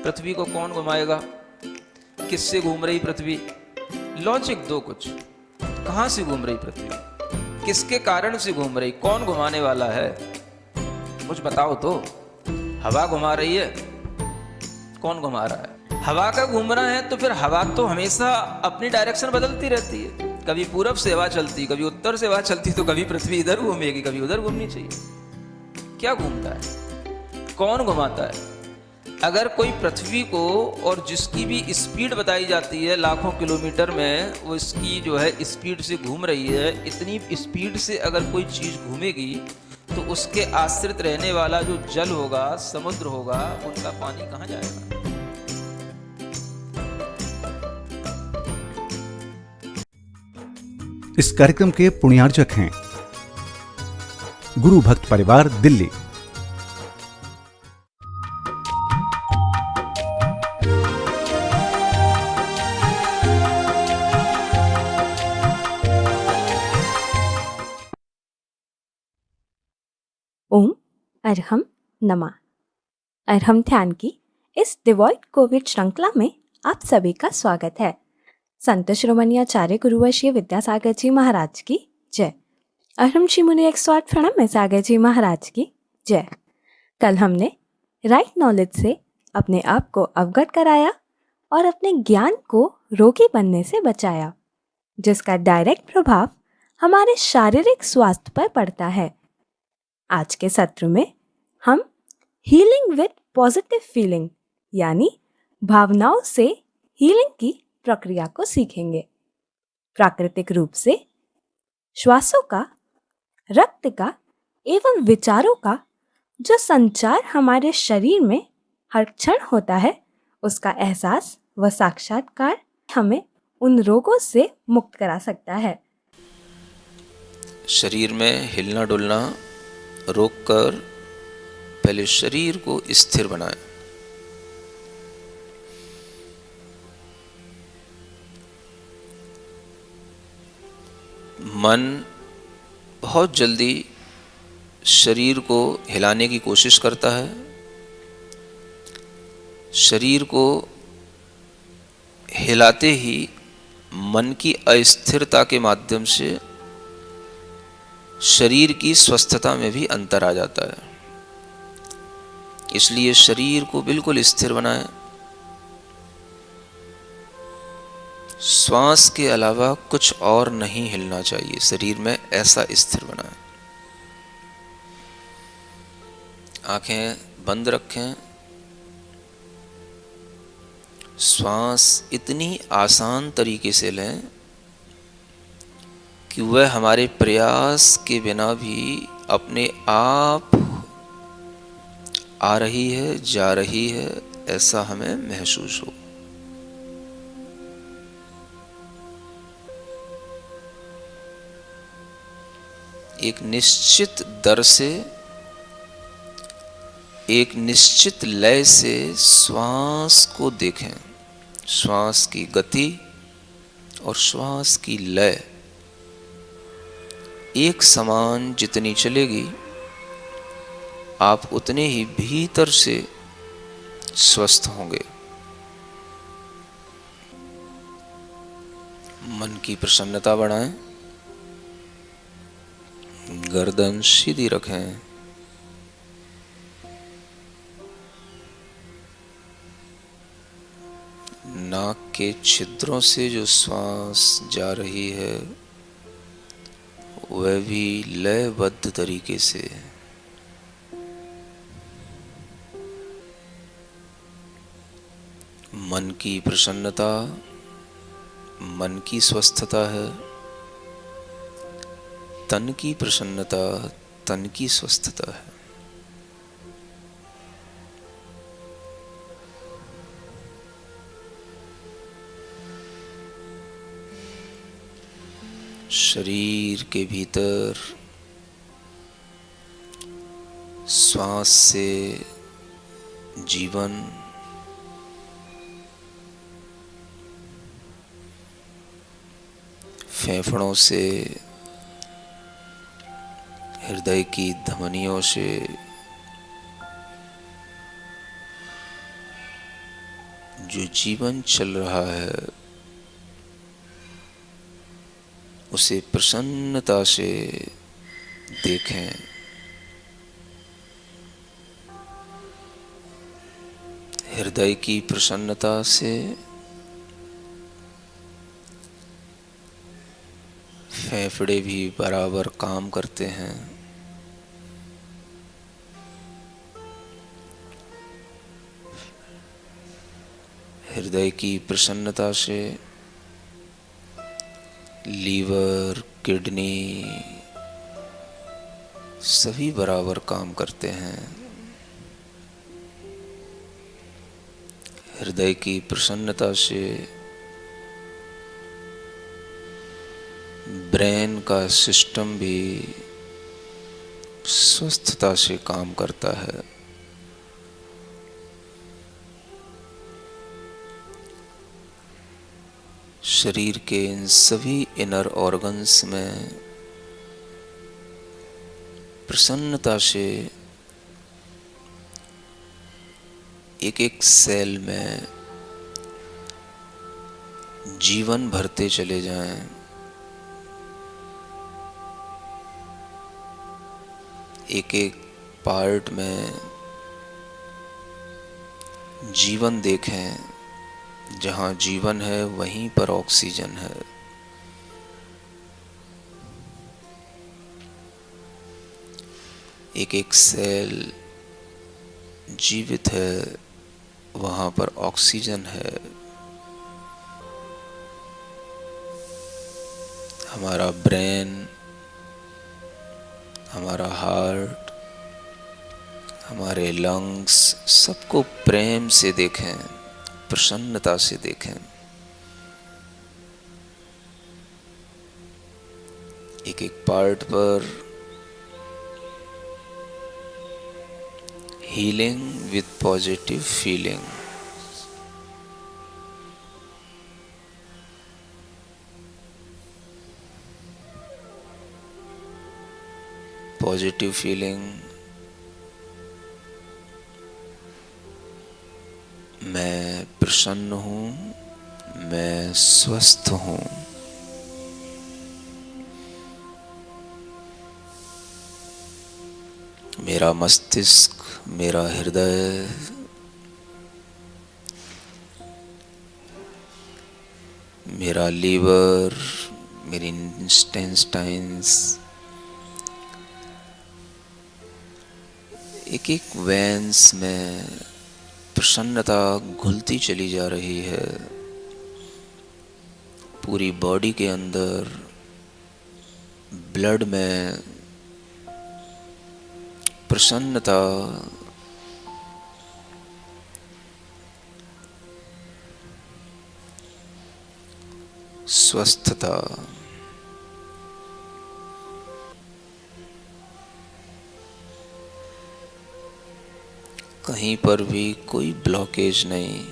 पृथ्वी को कौन घुमाएगा? किससे घूम रही पृथ्वी? लॉजिक दो कुछ। कहां से घूम रही पृथ्वी? किसके कारण से घूम रही? कौन घुमाने वाला है? कुछ बताओ तो। हवा घुमा रही है? कौन घुमा रहा है? हवा का घूमना है तो फिर हवा तो हमेशा अपनी डायरेक्शन बदलती रहती है। कभी पूरब से हवा चलती, कभी उत्तर से हवा चलती, तो कभी पृथ्वी इधर घूमेगी, कभी उधर घूमनी चाहिए। क्या घूमता है? कौन घुमाता है? अगर कोई पृथ्वी को, और जिसकी भी स्पीड बताई जाती है लाखों किलोमीटर में, वो इसकी जो है स्पीड से घूम रही है, इतनी स्पीड से अगर कोई चीज़ घूमेगी तो उसके आश्रित रहने वाला जो जल होगा, समुद्र होगा, उनका पानी कहाँ जाएगा? इस कार्यक्रम के पुण्यार्जक हैं गुरु भक्त परिवार, दिल्ली। ओम अरहम नमा। अरहम ध्यान की इस डिवॉइड कोविड श्रृंखला में आप सभी का स्वागत है। संत श्रोमणी आचार्य गुरुवर्षीय विद्यासागर जी महाराज की जय। अरहम श्री मुनि 108 प्रणम में सागर जी महाराज की जय। कल हमने राइट नॉलेज से अपने आप को अवगत कराया और अपने ज्ञान को रोगी बनने से बचाया, जिसका डायरेक्ट प्रभाव हमारे शारीरिक स्वास्थ्य पर पड़ता है। आज के सत्र में हम हीलिंग विद पॉजिटिव फीलिंग यानी भावनाओं से हीलिंग की प्रक्रिया को सीखेंगे। प्राकृतिक रूप से श्वासों का, रक्त का एवं विचारों का जो संचार हमारे शरीर में हर क्षण होता है, उसका एहसास व साक्षात्कार हमें उन रोगों से मुक्त करा सकता है। शरीर में हिलना डुलना रोककर पहले शरीर को स्थिर बनाएं। मन बहुत जल्दी शरीर को हिलाने की कोशिश करता है। शरीर को हिलाते ही मन की अस्थिरता के माध्यम से शरीर की स्वस्थता में भी अंतर आ जाता है। इसलिए शरीर को बिल्कुल स्थिर बनाएं। श्वास के अलावा कुछ और नहीं हिलना चाहिए, शरीर में ऐसा स्थिर बनाएं। आंखें बंद रखें। श्वास इतनी आसान तरीके से लें कि वह हमारे प्रयास के बिना भी अपने आप आ रही है, जा रही है, ऐसा हमें महसूस हो। एक निश्चित दर से, एक निश्चित लय से श्वास को देखें। श्वास की गति और श्वास की लय एक समान जितनी चलेगी, आप उतने ही भीतर से स्वस्थ होंगे। मन की प्रसन्नता बढ़ाएं। गर्दन सीधी रखें। नाक के छिद्रों से जो श्वास जा रही है वह भी लयबद्ध तरीके से। मन की प्रसन्नता मन की स्वस्थता है। तन की प्रसन्नता तन की स्वस्थता है। शरीर के भीतर श्वास से जीवन, फेफड़ों से, हृदय की धमनियों से जो जीवन चल रहा है उसे प्रसन्नता से देखें। हृदय की प्रसन्नता से, फेफड़े भी बराबर काम करते हैं। हृदय की प्रसन्नता से लीवर, किडनी सभी बराबर काम करते हैं। हृदय की प्रसन्नता से ब्रेन का सिस्टम भी स्वस्थता से काम करता है। शरीर के इन सभी इनर ऑर्गन्स में प्रसन्नता से एक एक सेल में जीवन भरते चले जाएं। एक एक पार्ट में जीवन देखें। जहाँ जीवन है वहीं पर ऑक्सीजन है। एक एक सेल जीवित है, वहाँ पर ऑक्सीजन है। हमारा ब्रेन, हमारा हार्ट, हमारे लंग्स सबको प्रेम से देखें, प्रसन्नता से देखें। एक एक पार्ट पर healing with positive feeling. Positive feeling, मैं प्रसन्न हूँ, मैं स्वस्थ हूँ। मेरा मस्तिष्क, मेरा हृदय मेरा लीवर, मेरी इंटेस्टाइन्स, एक एक वेन्स में प्रसन्नता घुलती चली जा रही है। पूरी बॉडी के अंदर ब्लड में प्रसन्नता स्वस्थता। कहीं पर भी कोई ब्लॉकेज नहीं,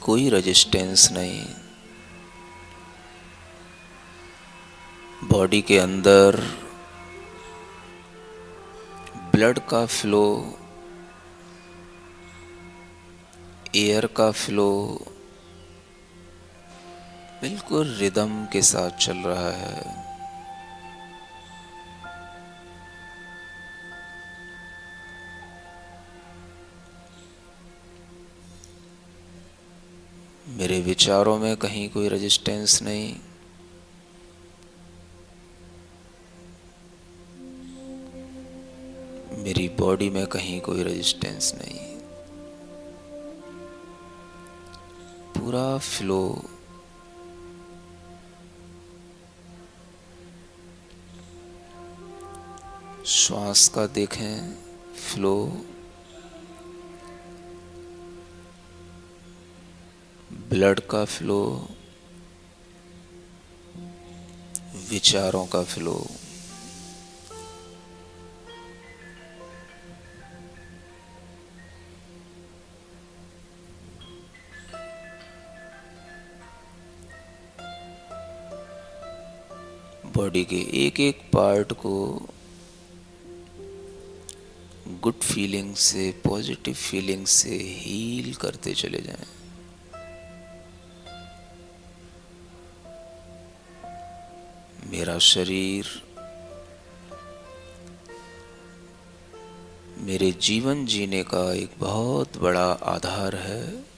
कोई रेजिस्टेंस नहीं। बॉडी के अंदर ब्लड का फ्लो, एयर का फ्लो बिल्कुल रिदम के साथ चल रहा है। मेरे विचारों में कहीं कोई रेजिस्टेंस नहीं। मेरी बॉडी में कहीं कोई रेजिस्टेंस नहीं। पूरा फ्लो श्वास का देखें, फ्लो ब्लड का फ्लो, विचारों का फ्लो। बॉडी के एक एक पार्ट को गुड फीलिंग से, पॉजिटिव फीलिंग से हील करते चले जाएं। मेरा शरीर मेरे जीवन जीने का एक बहुत बड़ा आधार है।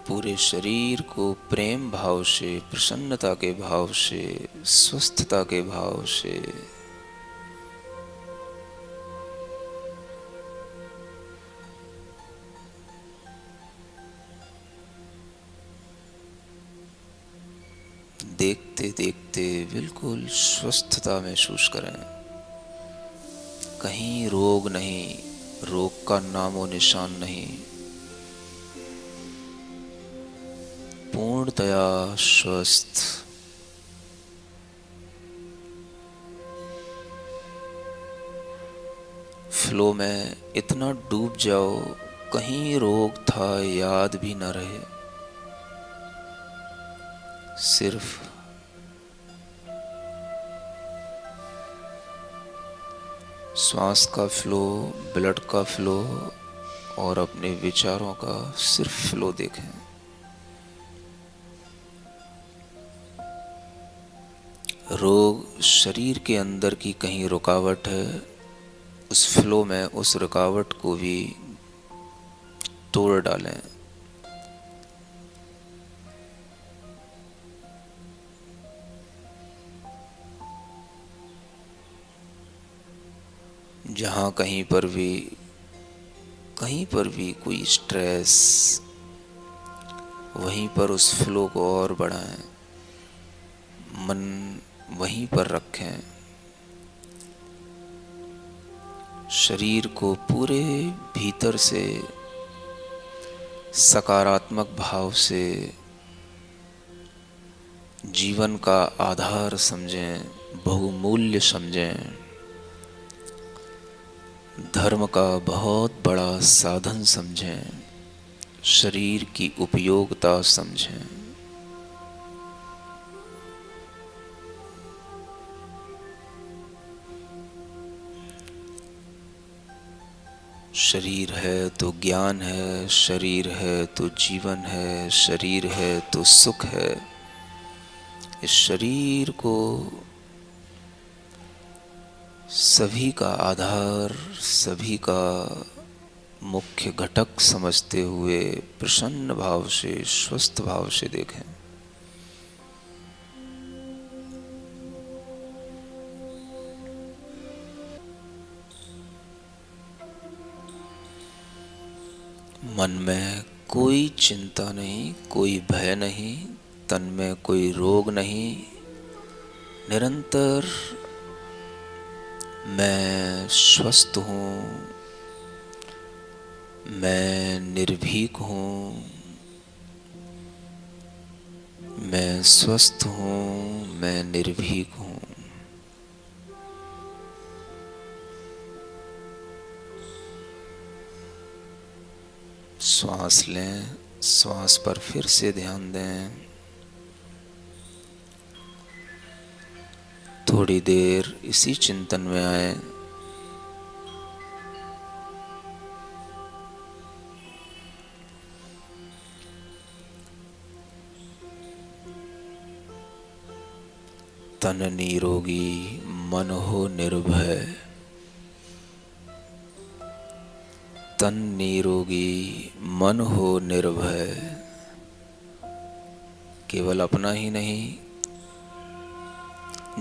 पूरे शरीर को प्रेम भाव से, प्रसन्नता के भाव से, स्वस्थता के भाव से देखते देखते बिल्कुल स्वस्थता महसूस करें। कहीं रोग नहीं, रोग का नामो निशान नहीं। पूर्णतया स्वस्थ। फ्लो में इतना डूब जाओ, कहीं रोग था याद भी न रहे। सिर्फ श्वास का फ्लो, ब्लड का फ्लो और अपने विचारों का सिर्फ फ्लो देखें। रोग शरीर के अंदर की कहीं रुकावट है, उस फ्लो में उस रुकावट को भी तोड़ डालें। जहाँ कहीं पर भी कोई स्ट्रेस, वहीं पर उस फ्लो को और बढ़ाएं। मन वहीं पर रखें। शरीर को पूरे भीतर से सकारात्मक भाव से जीवन का आधार समझें, बहुमूल्य समझें, धर्म का बहुत बड़ा साधन समझें, शरीर की उपयोगिता समझें। शरीर है तो ज्ञान है, शरीर है तो जीवन है, शरीर है तो सुख है। इस शरीर को सभी का आधार, सभी का मुख्य घटक समझते हुए प्रसन्न भाव से, स्वस्थ भाव से देखें। मन में कोई चिंता नहीं, कोई भय नहीं, तन में कोई रोग नहीं। निरंतर मैं स्वस्थ हूँ, मैं निर्भीक हूँ, मैं स्वस्थ हूँ, मैं निर्भीक हूँ। श्वास लें, श्वास पर फिर से ध्यान दें। थोड़ी देर इसी चिंतन में आए। तन निरोगी, मन हो निर्भय। तन निरोगी, मन हो निर्भय। केवल अपना ही नहीं,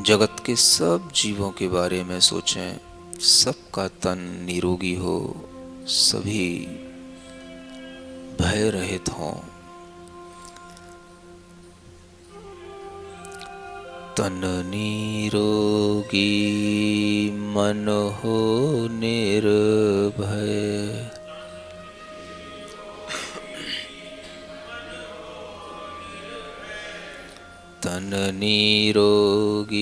जगत के सब जीवों के बारे में सोचें। सबका तन निरोगी हो, सभी भय रहित हों। तन निरोगी, मन हो निर्भय। तन निरोगी,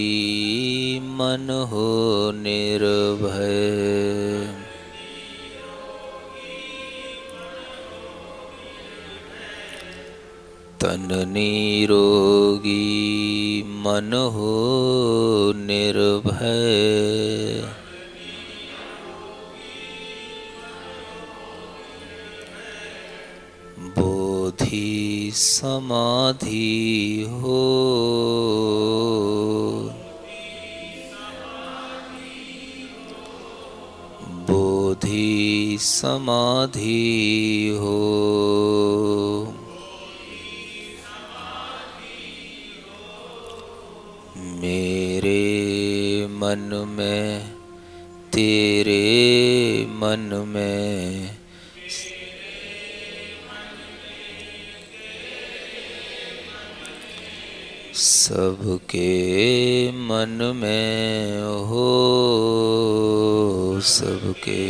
मन हो निर्भय। तन निरोगी मन हो निर्भय। बोधि समाधि हो बोधि समाधि हो। मेरे मन में तेरे मन में सबके मन में हो सबके।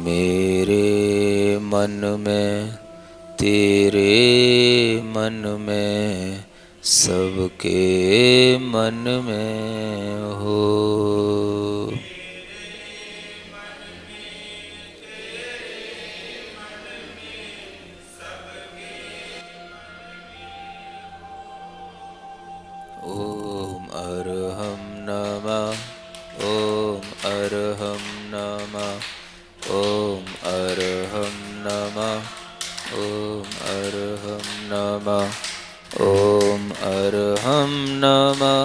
मेरे मन में तेरे मन में सबके मन में हो। ओम अरहम नमः ओम अरहम नमः ओम अरहम नमः ओम अरहम नमः ओम अरहम नमः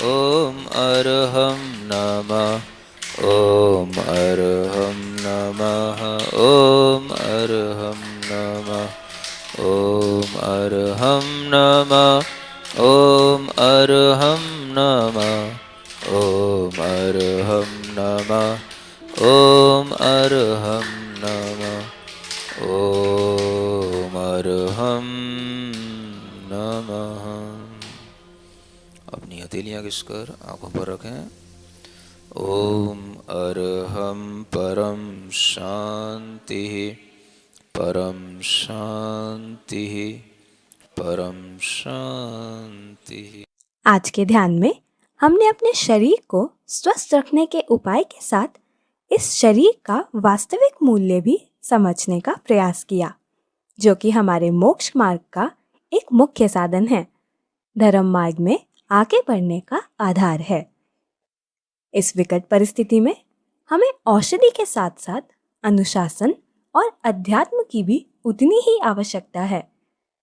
ओम अरहम नमः ओम अरहम नमः ओम अरहम नमः ओम अरहम नमः ओम अरहम नमः ओम अरहम नमः ओम अरहम नमः ओम अरहम नमः। अपनी हथेलियां घिसकर आंखों पर रखें। ओम अरहम परम शांति परम शांति परम शांति। आज के ध्यान में हमने अपने शरीर को स्वस्थ रखने के उपाय के साथ इस शरीर का वास्तविक मूल्य भी समझने का प्रयास किया, जो कि हमारे मोक्ष मार्ग का एक मुख्य साधन है, धर्म मार्ग में आगे बढ़ने का आधार है। इस विकट परिस्थिति में हमें औषधि के साथ साथ अनुशासन और अध्यात्म की भी उतनी ही आवश्यकता है,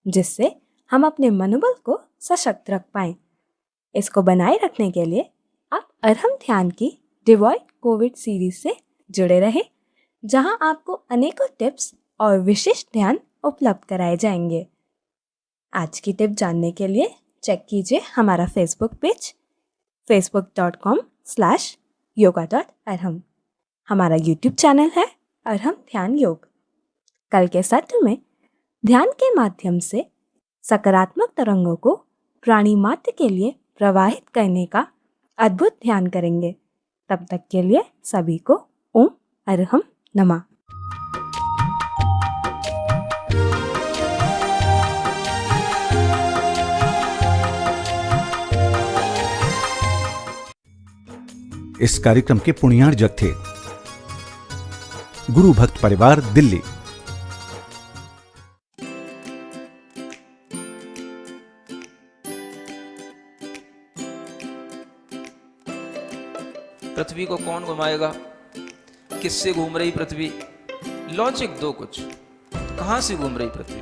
जिससे हम अपने मनोबल को सशक्त रख पाएं। इसको बनाए रखने के लिए आप अरहम ध्यान की डिवॉइड कोविड सीरीज से जुड़े रहे, जहां आपको अनेकों टिप्स और विशिष्ट ध्यान उपलब्ध कराए जाएंगे। आज की टिप जानने के लिए चेक कीजिए हमारा फेसबुक पेज facebook.com/yoga.arham। हमारा यूट्यूब चैनल है अरहम ध्यान योग। कल के सत्र में ध्यान के माध्यम से सकारात्मक तरंगों को प्राणी मात्र के लिए प्रवाहित करने का अद्भुत ध्यान करेंगे। तब तक के लिए सभी को ओम अरहम नमः। इस कार्यक्रम के पुण्यार्जक थे गुरु भक्त परिवार, दिल्ली। पृथ्वी को कौन घुमाएगा? किससे घूम रही पृथ्वी? लॉजिक दो कुछ। कहां से घूम रही पृथ्वी?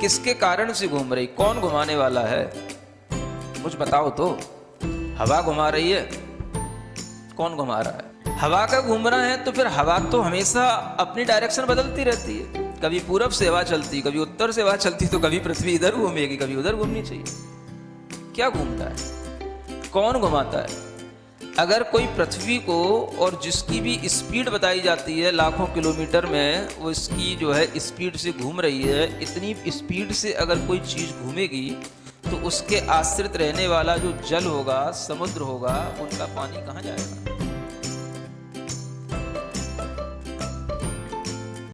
किसके कारण से घूम रही? कौन घुमाने वाला है? कुछ बताओ तो। हवा घुमा रही है? कौन घुमा रहा है? हवा का घूमना है तो फिर हवा तो हमेशा अपनी डायरेक्शन बदलती रहती है। कभी पूरब से हवा चलती, कभी उत्तर से हवा चलती, तो कभी पृथ्वी इधर घूमेगी, कभी उधर घूमनी चाहिए। क्या घूमता है? कौन घुमाता है? अगर कोई पृथ्वी को, और जिसकी भी स्पीड बताई जाती है लाखों किलोमीटर में, वो इसकी जो है स्पीड से घूम रही है, इतनी स्पीड से अगर कोई चीज़ घूमेगी तो उसके आश्रित रहने वाला जो जल होगा, समुद्र होगा, उनका पानी कहाँ जाएगा?